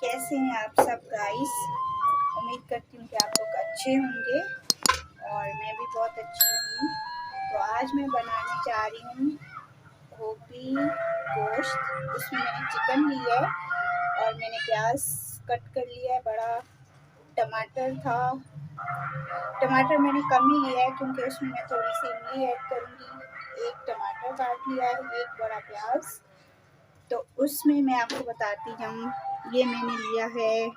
कैसे हैं आप सब गाइस। उम्मीद करती हूँ कि आप लोग अच्छे होंगे और मैं भी बहुत अच्छी हूँ। तो आज मैं बनाने जा रही हूँ गोभी गोश्त। उसमें मैंने चिकन लिया है और मैंने प्याज कट कर लिया है बड़ा। टमाटर था, टमाटर मैंने कम ही लिया है क्योंकि उसमें मैं थोड़ी सी इमली ऐड करूँगी। एक टमाटर काट लिया है, एक बड़ा प्याज। तो उसमें मैं आपको बताती हूँ, ये मैंने लिया है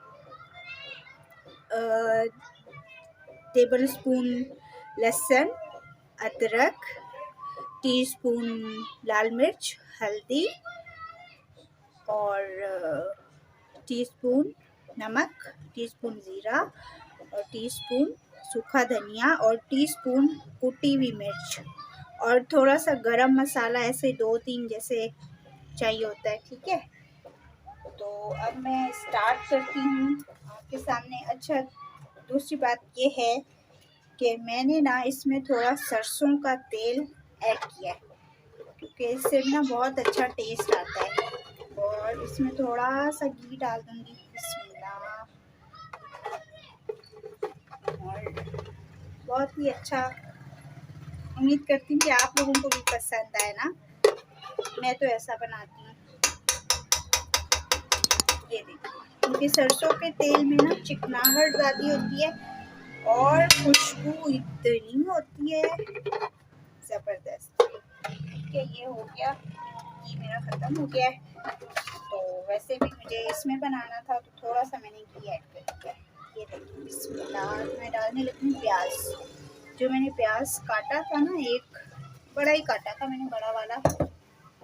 टेबल स्पून लहसुन, अदरक, टीस्पून लाल मिर्च, हल्दी और टीस्पून नमक, टीस्पून ज़ीरा और टीस्पून सूखा धनिया और टीस्पून कुटी हुई मिर्च और थोड़ा सा गरम मसाला, ऐसे 2-3 जैसे चाहिए होता है। ठीक है, तो अब मैं स्टार्ट करती हूँ आपके सामने। अच्छा, दूसरी बात ये है कि मैंने ना इसमें थोड़ा सरसों का तेल ऐड किया है क्योंकि इससे ना बहुत अच्छा टेस्ट आता है। और इसमें थोड़ा सा घी डाल दूँगी, बिस्मिल्लाह। और बहुत ही अच्छा, उम्मीद करती हूँ कि आप लोगों को भी पसंद आए ना। मैं तो ऐसा बनाती हूँ। ये देखिए, क्योंकि सरसों के तेल में ना चिकनाहट ज़्यादा होती है और खुशबू इतनी होती है ज़बरदस्त। ठीक है, ये हो गया, ये मेरा ख़त्म हो गया है। तो वैसे भी मुझे इसमें बनाना था तो थोड़ा सा मैंने घी ऐड कर दिया। ये देखिए, बिस्मिल्लाह। मैं डालने लगी हूँ प्याज। जो मैंने प्याज काटा था ना, एक बड़ा ही काटा था मैंने, बड़ा वाला।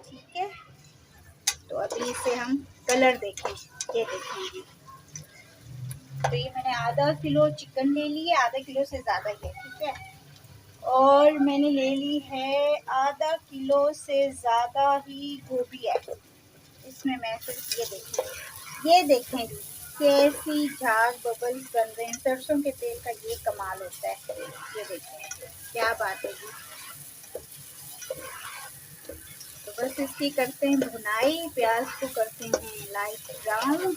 ठीक है, तो अभी इसे हम कलर देखें। ये देखेंगे, तो ये मैंने आधा किलो चिकन ले ली है, आधा किलो से ज़्यादा ही है। ठीक है, और मैंने ले ली है आधा किलो से ज़्यादा ही गोभी है इसमें। मैं सिर्फ ये देखें जी, कैसी झाग बबल्स बन रहे हैं। सरसों के तेल का ये कमाल होता है। ये देखें, क्या बात है जी। तो बस इसकी करते हैं भुनाई, प्याज को करते हैं लाइट ब्राउन।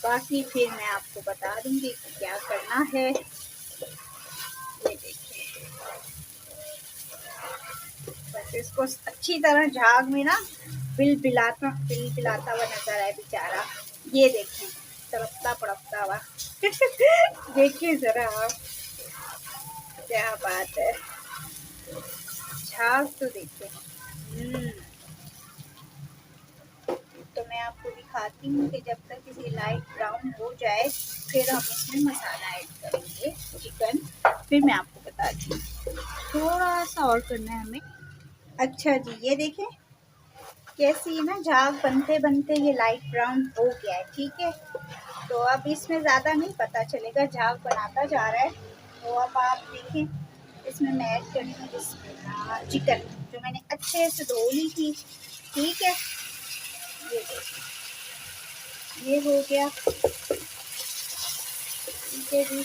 बाकी फिर मैं आपको बता दूंगी कि क्या करना है। ये देखिए, बस इसको अच्छी तरह झाग में ना बिल बिलाता हुआ नजर आए बेचारा। ये देखें, तड़पता पड़पता हुआ। देखिए जरा आप, क्या बात है, झाग तो देखिए। तो मैं आपको दिखाती हूँ कि जब तक इसे लाइट ब्राउन हो जाए फिर हम इसमें मसाला ऐड करेंगे चिकन। फिर मैं आपको बताती हूँ, थोड़ा सा और करना है हमें। अच्छा जी, ये देखें कैसी ना झाग बनते बनते ये लाइट ब्राउन हो गया है। ठीक है, तो अब इसमें ज़्यादा नहीं पता चलेगा, झाग बनाता जा रहा है। तो अब आप देखें, इसमें मैं ऐड करी हूँ इसमें चिकन, जो मैंने अच्छे से धो ली थी। ठीक है, ये देखिए, ये हो गया। ठीक है जी,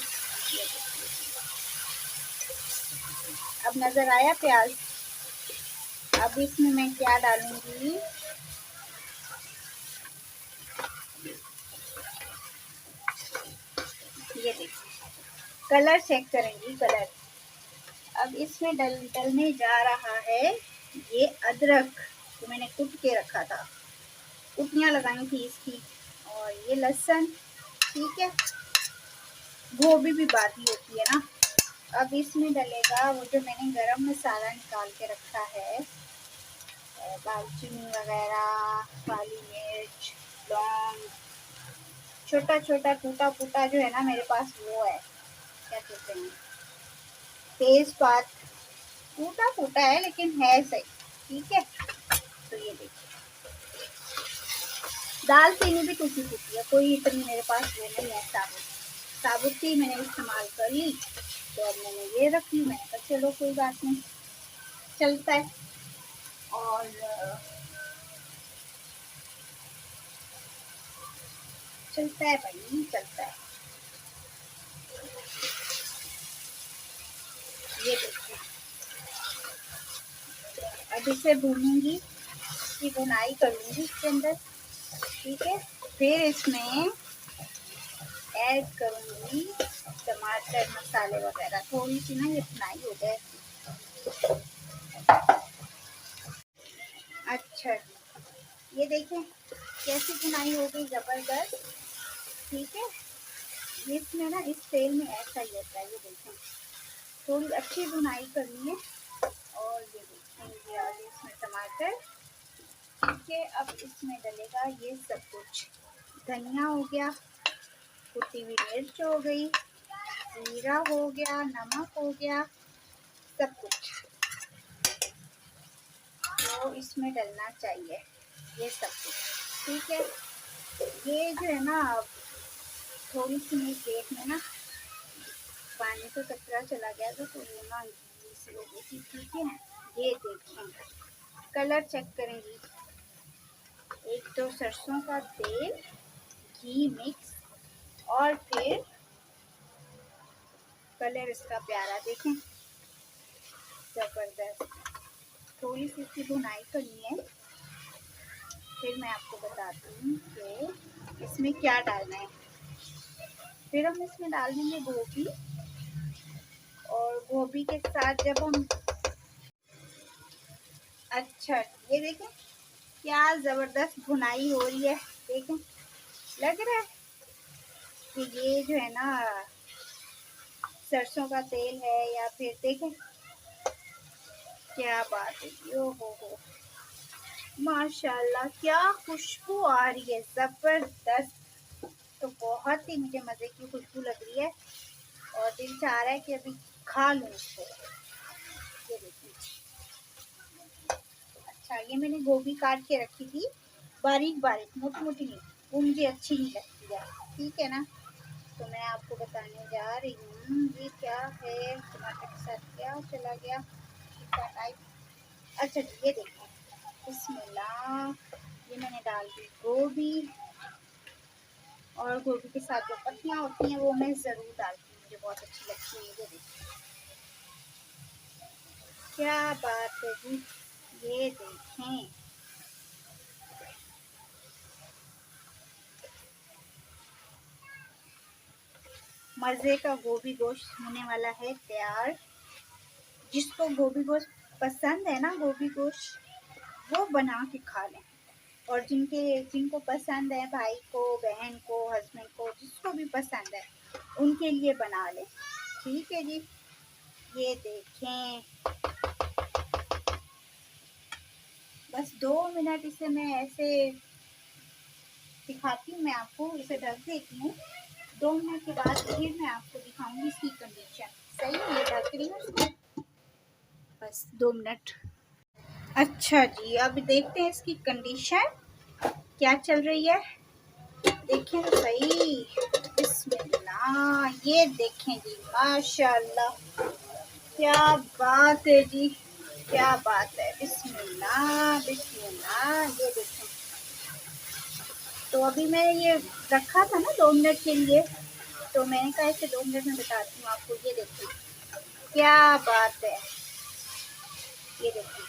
अब नज़र आया प्याज। अब इसमें मैं क्या डालूंगी, ये देखिए, कलर चेक करेंगी, कलर। अब इसमें डलने जा रहा है ये अदरक, जो मैंने कूट के रखा था, कुटियाँ लगाई थी इसकी। और ये लहसुन। ठीक है, गोभी भी बादी होती है ना। अब इसमें डलेगा वो जो मैंने गरम मसाला निकाल के रखा है, दालचीनी वगैरह, काली मिर्च, लौंग, छोटा छोटा टूटा फूटा जो है ना मेरे पास, वो है, क्या कहते हैं, तेजपात। टूटा फूटा है लेकिन है सही। ठीक है, तो ये देखिए, दालचीनी भी टूटी फूटी है, कोई इतनी मेरे पास वो नहीं है, साबुत ही मैंने इस्तेमाल कर ली। तो अब मैंने ये रख ली, मैंने कहा चलो कोई बात नहीं, चलता है। और चलता है भाई, चलता है। ये देखिए, अब इसे भूनूंगी, इसकी बुनाई करूंगी इसके अंदर। ठीक है, फिर इसमें ऐड करूँगी टमाटर मसाले वगैरह, थोड़ी सी ना ये भुनाई हो जाए। अच्छा ये देखें कैसी भुनाई हो गई, ज़बरदस्त। ठीक है, इसमें ना इस तेल में ऐसा ही होता है। ये देखें थोड़ी अच्छी भुनाई करनी है। और ये देखें ये आगे इसमें टमाटर। ठीक है, अब इसमें डलेगा ये सब कुछ। धनिया हो गया, कुटी हुई मिर्च हो गई, जीरा हो गया, नमक हो गया, सब कुछ तो इसमें डलना चाहिए ये सब कुछ। ठीक है, ये जो है ना थोड़ी सी मेरी प्लेट में ना पानी का कचरा चला गया था तो वो ना सी हो गई थी। ठीक है, ये देखें कलर चेक करेंगी। एक तो सरसों का तेल, घी मिक्स, और फिर कलर इसका प्यारा देखें, ज़बरदस्त। थोड़ी सी इसकी भुनाई करनी है, फिर मैं आपको बताती हूँ कि इसमें क्या डालना है। फिर हम इसमें डाल देंगे गोभी, और गोभी के साथ जब हम अच्छा ये देखें क्या ज़बरदस्त भुनाई हो रही है। देखें लग रहा है कि ये जो है ना सरसों का तेल है, या फिर देखें क्या बात है। ओ हो माशाल्लाह क्या खुशबू आ रही है, ज़बरदस्त। तो बहुत ही मुझे मज़े की खुशबू लग रही है और दिल चाह रहा है कि अभी खा लूँ इसको। ये देखिए अच्छा ये मैंने गोभी काट के रखी थी बारीक बारीक, मोटी मोटी नहीं, वो मुझे अच्छी नहीं लगती है। ठीक है ना, तो मैं आपको बताने जा रही हूँ ये क्या है। टमाटर के साथ क्या चला गया टाइप। अच्छा ये देखो बिस्मिल्लाह, ये मैंने डाल दी गोभी, और गोभी के साथ जो पत्तियाँ होती हैं वो मैं ज़रूर डालती हूँ, मुझे बहुत अच्छी लगती है। ये देखिए क्या बात है जी, ये देखें मज़े का गोभी गोश्त होने वाला है तैयार। जिसको गोभी गोश्त पसंद है ना, गोभी गोश्त वो बना के खा लें, और जिनको पसंद है, भाई को, बहन को, हस्बैंड को, जिसको भी पसंद है उनके लिए बना लें। ठीक है जी, ये देखें बस 2 मिनट इसे मैं ऐसे दिखाती हूँ, मैं आपको इसे ढक देती हूँ। 2 मिनट के बाद फिर मैं आपको दिखाऊंगी इसकी कंडीशन। सही है, ढक रही हूँ बस 2 मिनट। अच्छा जी, अब देखते हैं इसकी कंडीशन क्या चल रही है। देखें तो सही, बिस्मिल्लाह, ये देखें जी माशाल्लाह क्या बात है जी, क्या बात है। बिस्मिल्लाह बिस्मिल्लाह, ये देखें। तो अभी मैं ये रखा था ना 2 मिनट के लिए, तो मैंने कहा इसे 2 मिनट में बताती हूँ आपको। ये देखिए क्या बात है, ये देखिए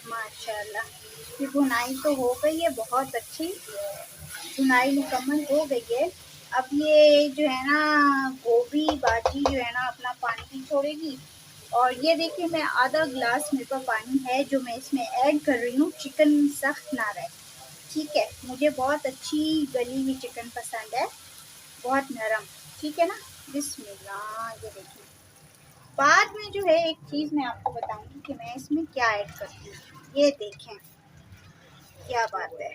माशाल्लाह। ये भुनाई तो हो गई है बहुत अच्छी, भुनाई मुकम्मल हो गई है। अब ये जो है ना गोभी भाजी जो है ना अपना पानी भी छोड़ेगी। और ये देखिए मैं आधा गिलास मेरे पास पानी है जो मैं इसमें ऐड कर रही हूँ, चिकन सख्त ना रहे। ठीक है, मुझे बहुत अच्छी गली हुई चिकन पसंद है, बहुत नरम। ठीक है ना, बिस्मिल्लाह। ये देखिए बाद में जो है एक चीज़ मैं आपको बताऊंगी कि मैं इसमें क्या ऐड करती हूँ। ये देखें क्या बात है।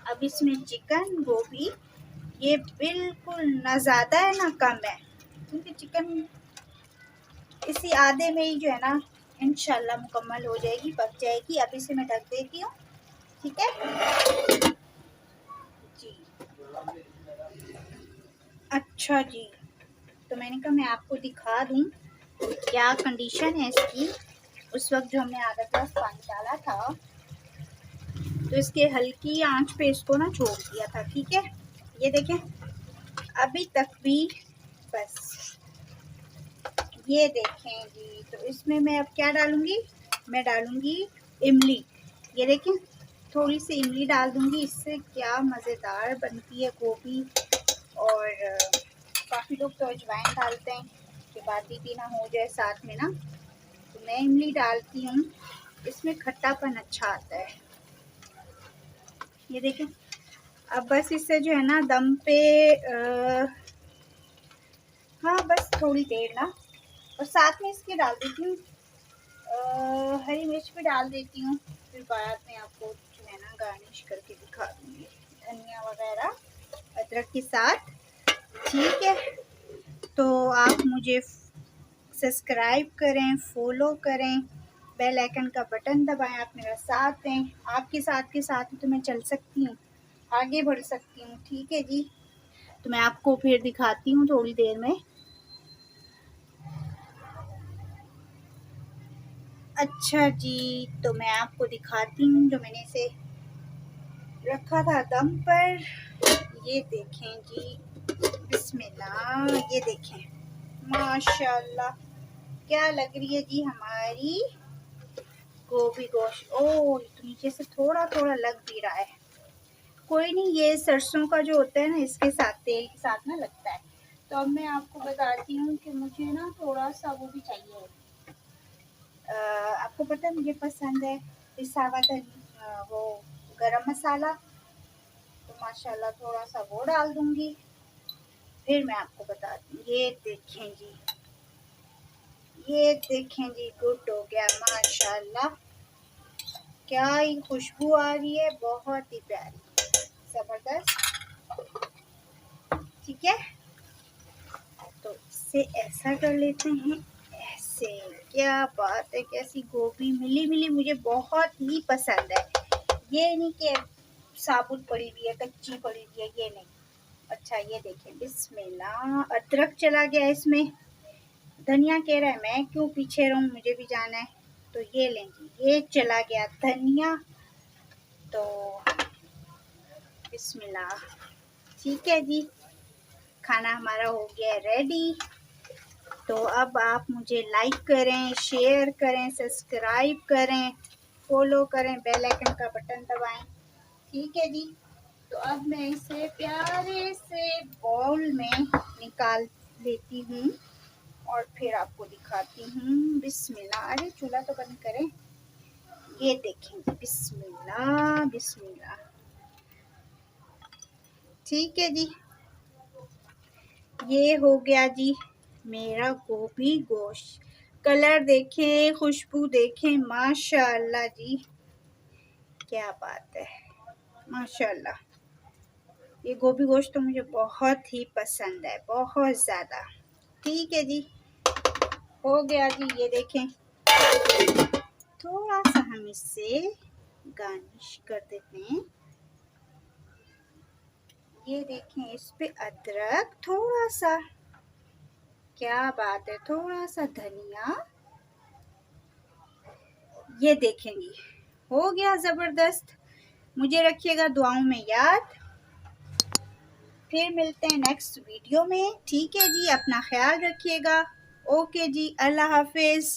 अब इसमें चिकन गोभी ये बिल्कुल ना ज़्यादा है ना कम है, क्योंकि चिकन इसी आधे में ही जो है ना इंशाल्लाह मुकम्मल हो जाएगी, पक जाएगी। अब इसे मैं ढक देती हूँ। ठीक है जी। अच्छा जी, तो मैंने कहा मैं आपको दिखा दूँ क्या कंडीशन है इसकी। उस वक्त जो हमने आधा ग्लास पानी डाला था तो इसके हल्की आंच पे इसको ना छोड़ दिया था। ठीक है, ये देखें अभी तक भी बस। ये देखें जी, तो इसमें मैं अब क्या डालूंगी, मैं डालूंगी इमली। ये देखें थोड़ी सी इमली डाल दूंगी, इससे क्या मज़ेदार बनती है गोभी। और काफ़ी लोग तो अजवाइन डालते हैं कि बाती भी ना हो जाए साथ में ना, तो मैं इमली डालती हूँ, इसमें खट्टापन अच्छा आता है। ये देखें, अब बस इससे जो है ना दम पे हाँ बस थोड़ी देर ना, और साथ में इसके डाल देती हूँ हरी मिर्च भी डाल देती हूँ, फिर बाद में आपको जो है ना गार्निश करके दिखा दूँगी धनिया वगैरह अदरक के साथ। ठीक है, तो आप मुझे सब्सक्राइब करें, फॉलो करें, बेल आइकन का बटन दबाएं, आप मेरा साथ दें। आपके साथ के साथ ही तो मैं चल सकती हूँ, आगे बढ़ सकती हूँ। ठीक है जी, तो मैं आपको फिर दिखाती हूँ थोड़ी देर में। अच्छा जी, तो मैं आपको दिखाती हूँ जो मैंने इसे रखा था दम पर। ये देखें जी, बिस्मिल्लाह, ये देखें माशाल्लाह क्या लग रही है जी हमारी गोभी गोश्त। ओह, तो नीचे से थोड़ा थोड़ा लग भी रहा है, कोई नहीं, ये सरसों का जो होता है ना इसके साथ तेल के साथ ना लगता है। तो अब मैं आपको बताती हूँ कि मुझे ना थोड़ा सा वो भी चाहिए। आपको पता है मुझे पसंद है पिसा हुआ वो गरम मसाला, तो माशाल्लाह थोड़ा सा वो डाल दूंगी, फिर मैं आपको बताती हूँ। ये देखें जी, ये देखें जी, गुड हो गया माशाल्लाह, क्या ही खुशबू आ रही है, बहुत ही प्यारी जबरदस्त। ठीक है, तो इससे ऐसा कर लेते हैं, ऐसे। क्या बात है, कैसी गोभी मिली मिली, मुझे बहुत ही पसंद है। ये नहीं कि साबुत पड़ी हुई है, कच्ची पड़ी हुई है, ये नहीं। अच्छा ये देखें, बिस्मिल्लाह, अदरक चला गया इसमें, धनिया कह रहा है मैं क्यों पीछे रहूं, मुझे भी जाना है। तो ये लें जी, ये चला गया धनिया, तो बिस्मिल्लाह। ठीक है जी, खाना हमारा हो गया रेडी। तो अब आप मुझे लाइक करें, शेयर करें, सब्सक्राइब करें, फॉलो करें, बेल आइकन का बटन दबाएं। ठीक है जी, तो अब मैं इसे प्यारे से बाउल में निकाल लेती हूँ और फिर आपको दिखाती हूँ। बिस्मिल्लाह, अरे चूल्हा तो बंद करें। ये देखें, बिस्मिल्लाह बिस्मिल्लाह। ठीक है जी, ये हो गया जी मेरा गोभी गोश्त। कलर देखें, खुशबू देखें, माशाल्लाह जी, क्या बात है माशाल्लाह। ये गोभी गोश्त तो मुझे बहुत ही पसंद है, बहुत ज़्यादा। ठीक है जी, हो गया जी, ये देखें, थोड़ा सा हम इससे गार्निश कर देते हैं। ये देखें, इस पे अदरक थोड़ा सा, क्या बात है, थोड़ा सा धनिया। ये देखेंगी, हो गया ज़बरदस्त। मुझे रखिएगा दुआओं में याद, फिर मिलते हैं नेक्स्ट वीडियो में। ठीक है जी, अपना ख्याल रखिएगा। ओके जी, अल्लाह हाफिज़।